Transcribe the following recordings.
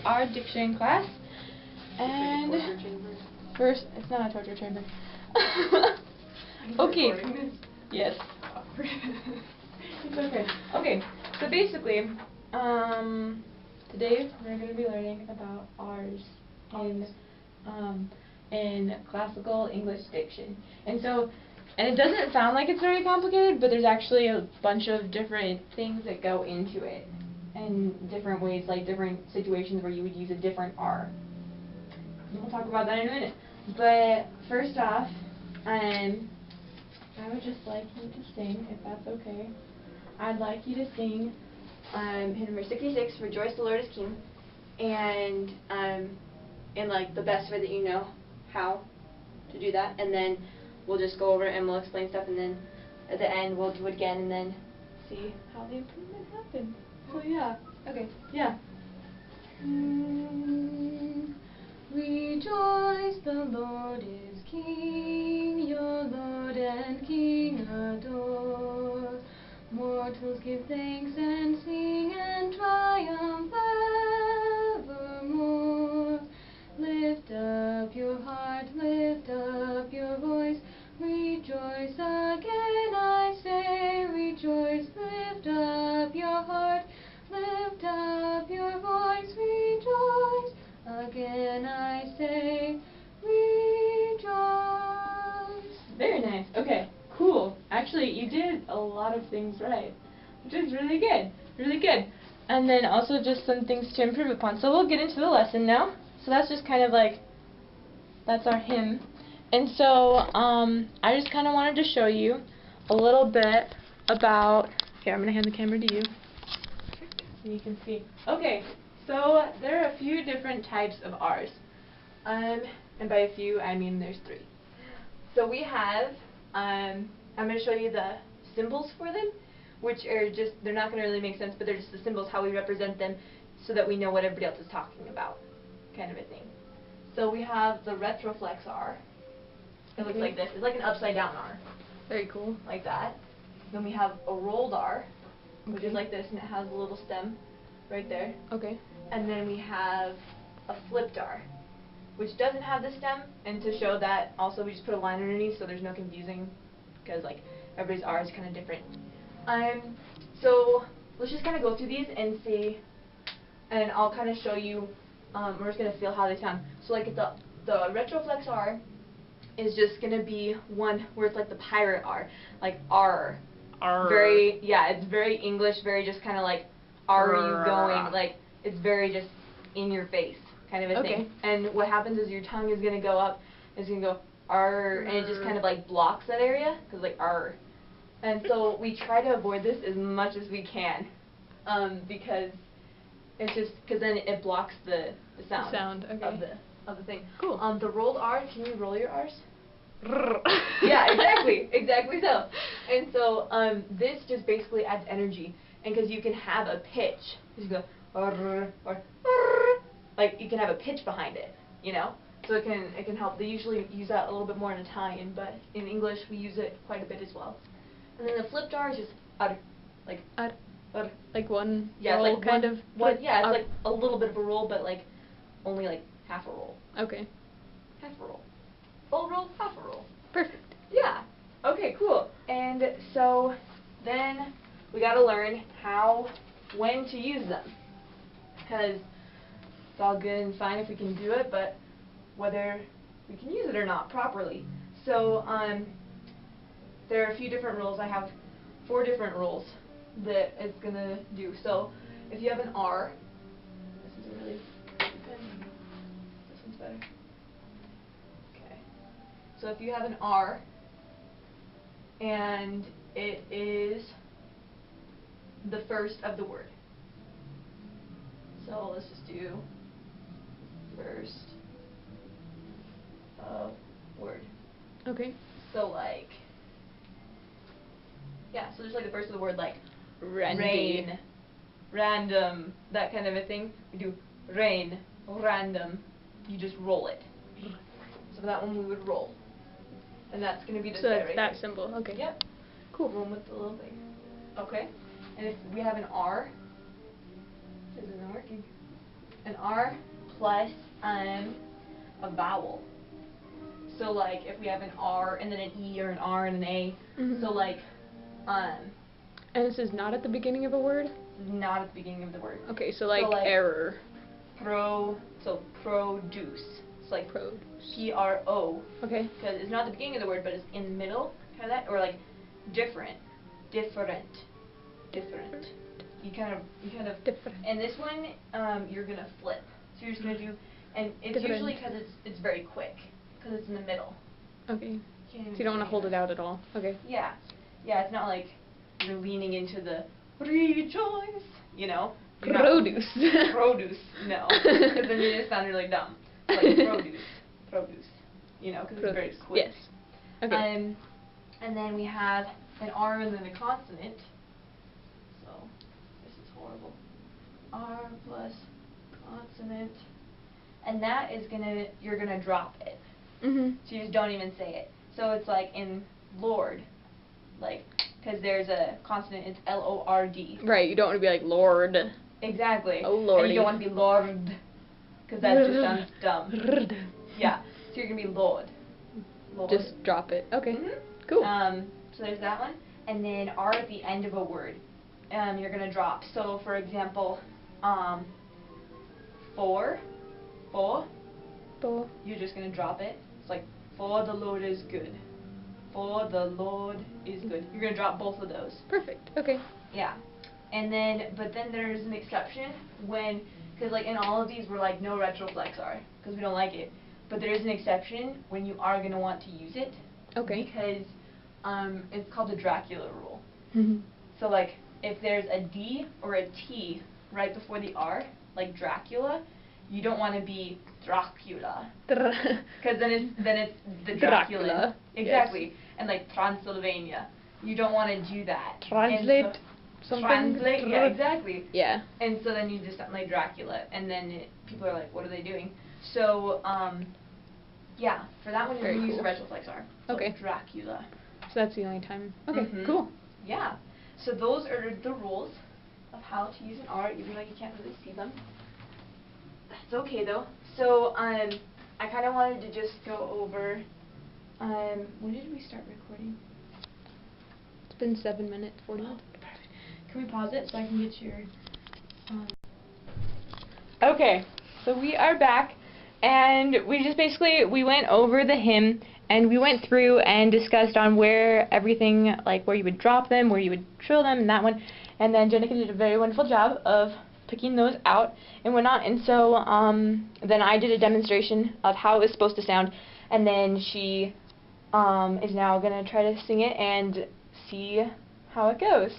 our diction class. And first, it's not a torture chamber. Okay. Yes. It's okay. Okay. So basically, today we're going to be learning about R's in classical English diction. And it doesn't sound like it's very complicated, but there's actually a bunch of different things that go into it, and different ways, like different situations where you would use a different R. We'll talk about that in a minute. But first off, I would just like you to sing, if that's okay. I'd like you to sing hymn number 66, Rejoice the Lord is King, and in like the best way that you know how to do that, and then we'll just go over it and we'll explain stuff, and then at the end we'll do it again and then see how the improvement happened. So yeah, okay, yeah. Rejoice, the Lord is King, your Lord and King adore. Mortals give thanks and sing and triumph evermore. Lift up your heart, lift up your voice, rejoice again, I say, rejoice. Lift up your heart, lift up your voice, rejoice. Again I say, rejoice. Very nice. Okay, cool. Actually, you did a lot of things right, which is really good. Really good. And then also just some things to improve upon. So we'll get into the lesson now. So that's just kind of like, that's our hymn. And so I just kind of wanted to show you a little bit about, here, I'm going to hand the camera to you so you can see. Okay, so there are a few different types of R's. And by a few, I mean there's 3. So we have, I'm going to show you the symbols for them, which are just, they're not going to really make sense, but they're just the symbols, how we represent them, so that we know what everybody else is talking about, kind of a thing. So we have the retroflex R. It looks like this. It's like an upside down R. Very cool. Like that. Then we have a rolled R, which is like this, and it has a little stem right there. Okay. And then we have a flipped R, which doesn't have the stem, and to show that, also we just put a line underneath so there's no confusing, because like everybody's R is kind of different. So let's just kind of go through these and see, and I'll kind of show you, we're just going to feel how they sound. So like the retroflex R is just going to be one where it's like the pirate R, like R. R. Very, yeah, it's very English, very just kind of like, are you going, like, it's very just in your face kind of a thing. And what happens is your tongue is going to go up, it's going to go R, and it just kind of like blocks that area, because like R. And so we try to avoid this as much as we can, because it's just, because then it blocks the sound, of the thing. Cool. The rolled R, can you roll your R's? Yeah, exactly so. And so this just basically adds energy, and because you can have a pitch, you go or like you can have a pitch behind it, you know. So it can help. They usually use that a little bit more in Italian, but in English we use it quite a bit as well. And then the flipped R is just like like one yeah, roll, it's like kind of. Yeah, it's like a little bit of a roll, but like only like half a roll. Okay. Half a roll. Full roll, half a roll. Perfect. Yeah. Okay, cool. And so then we got to learn when to use them, because it's all good and fine if we can do it, but whether we can use it or not properly. So there are a few different rules. I have 4 different rules that it's going to do. So if you have an R, this is a really good pen. This one's better. Okay. So if you have an R and it is the first of the word. So let's just do first of word. Okay. So like, yeah, so just like the first of the word, like Rain, random, that kind of a thing. We do rain, random, you just roll it. So for that one we would roll. And that's going to be the so that's right that there. symbol, okay. Yep. Cool. One with the little thing. Okay. And if we have an R, this isn't working. an R plus a vowel. So like if we have an R and then an E or an R and an A, so like And this is not at the beginning of a word? not at the beginning of the word. Okay, so like error. So produce. It's like Produce. P-R-O. Okay. Because it's not at the beginning of the word, but it's in the middle, kind of that, or like different. You kind of. Different. And this one, you're gonna flip. So you're just gonna do, and it's Different. usually because it's very quick, because it's in the middle. Okay. Can't even So you don't want to say hold that. it out at all. Okay. Yeah, it's not like you're leaning into the rejoice, you know. You're not- Produce. Produce, no, because then you just sound really dumb. Like produce, you know, because it's very quick. Yes. Okay. And then we have an R and then a consonant. So this is horrible. R plus consonant, and that is you're gonna drop it. So you just don't even say it. So it's like in Lord, like, because there's a consonant, it's L-O-R-D. Right, you don't want to be like Lord. Exactly. Oh, Lordy. And you don't want to be Lord, because that just sounds dumb. Yeah. So you're gonna be Lord. Just drop it. Okay. Mhm. Cool. So there's that one, and then R at the end of a word, you're gonna drop. So for example, for, you're just gonna drop it. It's like for the Lord is good. For the Lord is good. You're gonna drop both of those. Perfect. Okay. Yeah. And then, but then there's an exception when, because like in all of these we're like no retroflex R, because we don't like it. But there is an exception when you are going to want to use it. Okay. Because it's called the Dracula rule. Mhm. So like if there's a D or a T right before the R, like Dracula, you don't want to be Dracula. Because then it's the Dracula. Dracula. Exactly. Yes. And like Transylvania. You don't want to do that. Translate something. Translate, yeah, exactly. Yeah. And so then you just sound like Dracula, and then people are like, what are they doing? So, yeah, for that one, you're going to use the retroflex R. So Okay. Dracula. So that's the only time. Okay, Mhm. cool. Yeah. So those are the rules of how to use an R, even though you can't really see them. That's okay, though. So, I kind of wanted to just go over, when did we start recording? It's been 7 minutes, 40 minutes. Can we pause it so I can get your... Okay, so we are back, and we just we went over the hymn, and we went through and discussed on where everything, like where you would drop them, where you would trill them, and that one, and then Jenica did a very wonderful job of picking those out and whatnot, and so then I did a demonstration of how it was supposed to sound, and then she is now going to try to sing it and see how it goes.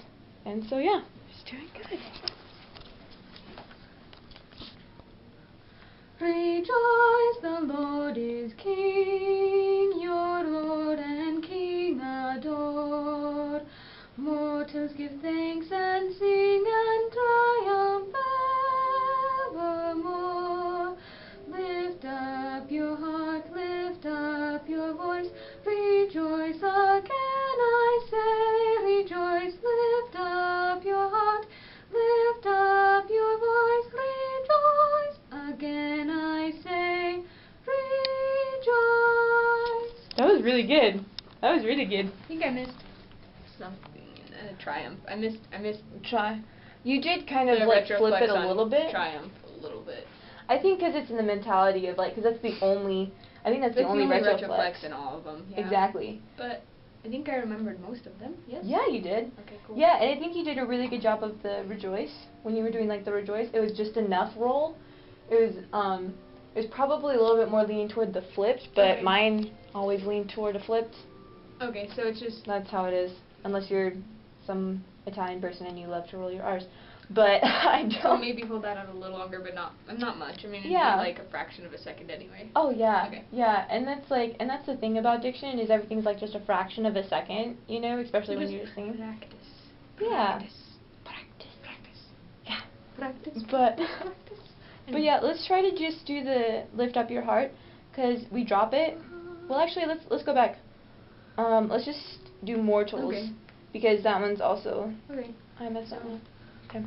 And so, yeah, she's doing good. Rejoice, the Lord is King, your Lord and King adore. Mortals give thanks and sing and triumph evermore. Lift up your heart, lift up your voice, rejoice again, I say, rejoice, lift up your heart, lift up your voice, rejoice again, I say, rejoice. That was really good. That was really good. I think I missed something in triumph. I missed Try. You did kind of the like flip retroflex it a on little bit. Triumph a little bit. I think because it's in the mentality of like, because that's the only, I think that's the only retroflex in all of them. Yeah. Exactly. But I think I remembered most of them. Yes. Yeah, you did. Okay, cool. Yeah, and I think you did a really good job of the rejoice when you were doing like the rejoice. It was just enough roll. It was probably a little bit more leaning toward the flipped, but Okay. mine always leaned toward a flipped. Okay, so it's just That's how it is, unless you're some Italian person and you love to roll your R's. But I don't. so maybe hold that out a little longer, but not much. I mean, it'd Yeah. be like a fraction of a second anyway. Oh yeah, Okay. yeah, and that's the thing about diction is everything's like just a fraction of a second, you know, especially when you're singing. Practice. Yeah. Practice. Yeah. Practice. But Practice. but yeah, let's try to just do the lift up your heart, because we drop it. Well, actually, let's go back. Let's just do mortals, Okay. because that one's also. Okay. I messed that one up. Okay.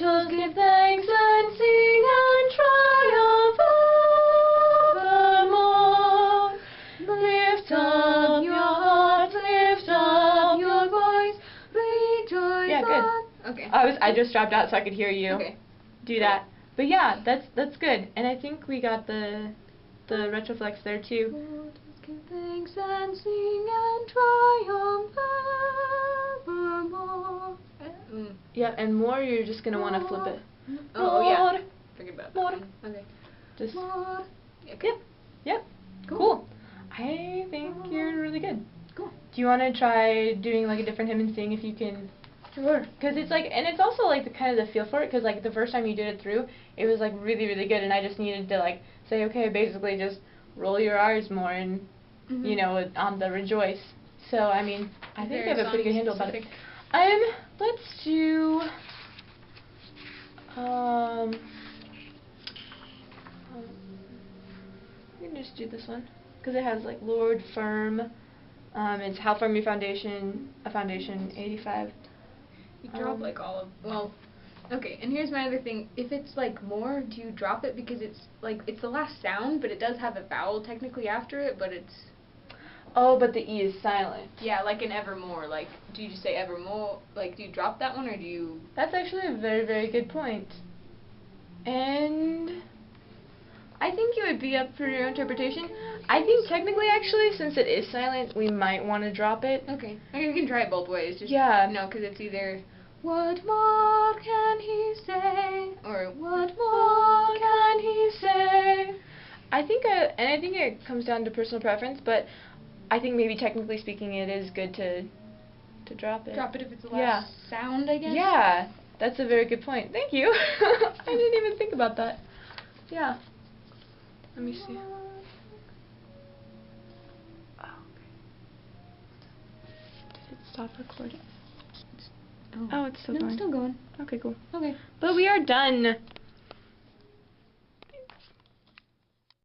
Angels give thanks and sing and triumph evermore. Lift up your heart, lift up your voice, Rejoice. Yeah, good. Okay. I just dropped out so I could hear you Okay. do that. But yeah, that's good. And I think we got the retroflex there too. Angels give thanks and sing and triumph evermore. Yeah, and more you're just gonna want to flip it. Oh yeah. Forget about that More. one. Okay. Just More. Yep. Cool. I think you're really good. Cool. Do you want to try doing like a different hymn and seeing if you can? Sure. Because it's like, and it's also like the kind of the feel for it. Because like the first time you did it through, it was like really good, and I just needed to like say, okay, basically just roll your R's more and you know on the rejoice. So I mean, I think I have a pretty good handle about it. Let's do we can just do this one because it has like Lord firm. It's how firm your foundation, a foundation 85. You drop like all of, well, okay, and here's my other thing. If it's like more, do you drop it because it's like, it's the last sound, but it does have a vowel technically after it, but it's... Oh, but the E is silent. Yeah, like in evermore, like, do you just say evermore, like, do you drop that one, or do you... That's actually a very good point. And I think it would be up for your interpretation. I think technically, actually, since it is silent, we might want to drop it. Okay. I mean, we can try it both ways. Just, Yeah. You know, because it's either, what more can he say? Or, what more can he say? I think, and I think it comes down to personal preference, but I think maybe technically speaking, it is good to drop it. Drop it if it's the last sound, I guess? Yeah. That's a very good point. Thank you. I didn't even think about that. Yeah. Let me see. Did it stop recording? Oh, it's still going. No, it's still going. Okay, cool. Okay. But we are done.